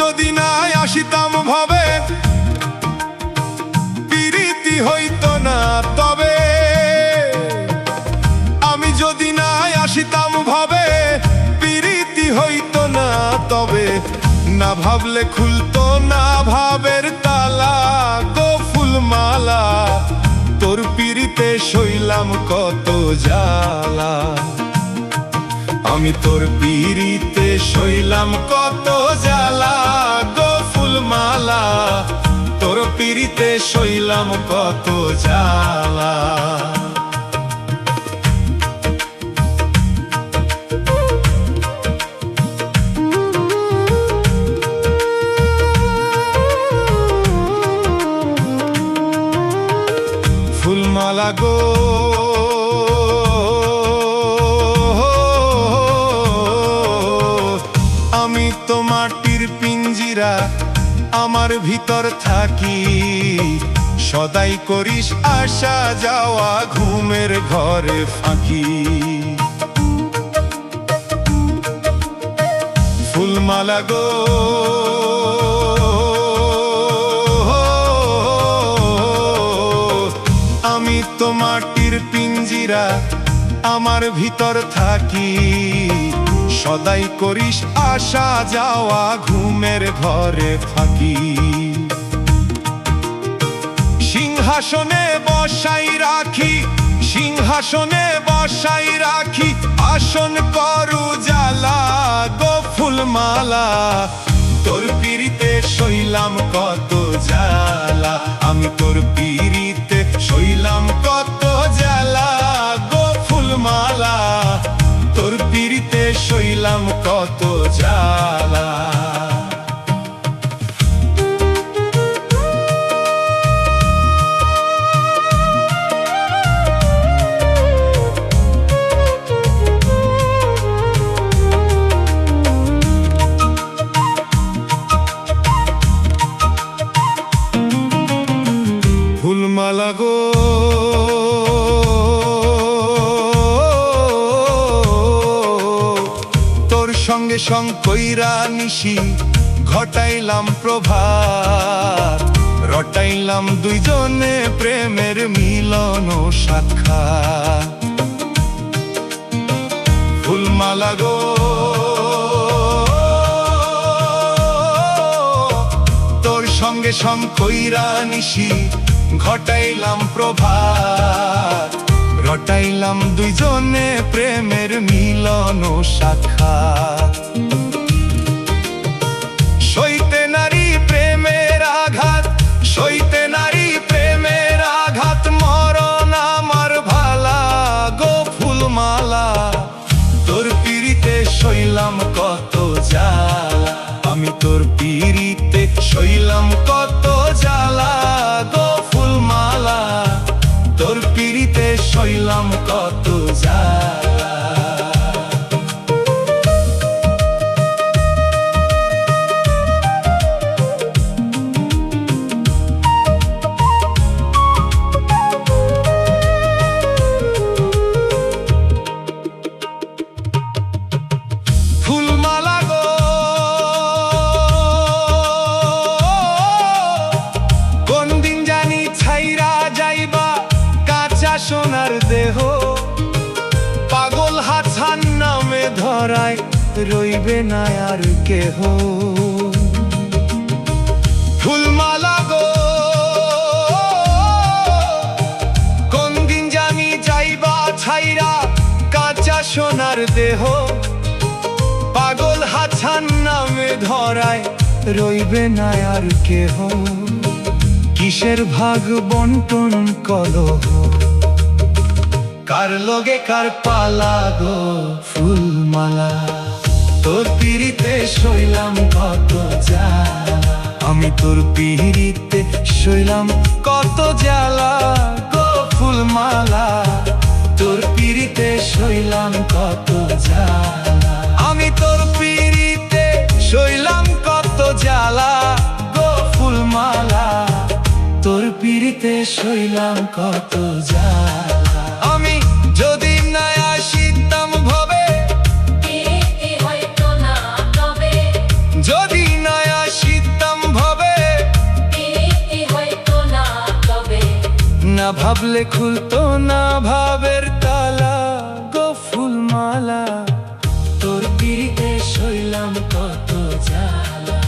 যদি না আসিতাম ভবে প্রীতি হইতো না তবে, আমি যদি না আসিতাম ভবে প্রীতি হইতো না তবে, না ভাবলে খুলতো না ভাবের তালা গো ফুলমালা, তোর পিরিতে সইলাম কত জ্বালা। আমি তোর পিরিতে সইলাম কত জ্বালা গো ফুলমালা, তোর পিরিতে সইলাম কত জ্বালা। ফুলমালা গো আমি তো মাটির পিঞ্জিরা, আমার ভিতর থাকি, সদাই করিস আসা যাওয়া ঘুমের ঘরে ফাঁকি। ফুলমালা গো আমি তো মাটির পিঞ্জিরা, আমার ভিতর থাকি, সদাই করিস আসা যাওয়া ঘুমের ঘরে ফাঁকি। সিংহাসনে বসাই রাখি, সিংহাসনে বসাই রাখি, আসন করু জ্বালা গো ফুলমালা, তোর পিরিতে সইলাম কত জ্বালা। আমি তোর পিরিতে সইলাম কত জ্বালা গো ফুলমালা, তোর পিরিতে সইলাম কত জ্বালা। ফুলমালা গো তোর সঙ্গে সঙ্গ কইরা নিশি, ঘটাইলাম প্রভাত, রটাইলাম দুইজনে প্রেমের মিলন ও সাক্ষাৎ। ফুলমালা গো তোর সঙ্গে সঙ্গ কইরা নিশি, ঘটাইলাম প্রভাত, রটাইলাম দুইজনে প্রেমের মিলন ও সাক্ষাৎ। সইতে নারী প্রেমের আঘাত, সইতে নারী প্রেমের আঘাত, মরণ আমার ভালা গো ফুলমালা, তোর পিরিতে সইলাম কত জ্বালা। আমি তোর পিরিতে সইলাম কত জ্বালা গো ফুলমালা, তোর পিরিতে সইলাম কত জ্বালা। ফুলমালা গো কোন দিন জানি ছাইরা যাইবা কাঁচা সোনার দেহ, পাগল হাছান নামে ধরায় রইবে না আর কেহ। ফুলমালা গো কোন দিন জানি যাইবা ছাইরা কাঁচা সোনার দেহ, পাগল হাছান নামে ধরায় রইবে না আর কেহ। কিসের ভাগ বন্টন কলহ, কার লগে কার পালা গো ফুলমালা, তোর পিরিতে সইলাম কত জ্বালা। আমি তোর পিরিতে সইলাম কত জ্বালা গো ফুলমালা, তোর পিরিতে সইলাম কত জ্বালা। আমি তোর পিরিতে সইলাম কত জ্বালা গো ফুলমালা, তোর পিরিতে সইলাম কত জ্বালা। আমি যদি না আসিতাম ভবে, যদি না আসি না ভাবলে খুলতো না ভাবের তালা গো ফুলমালা তোর পিড়িতে সইলাম কত জ্বালা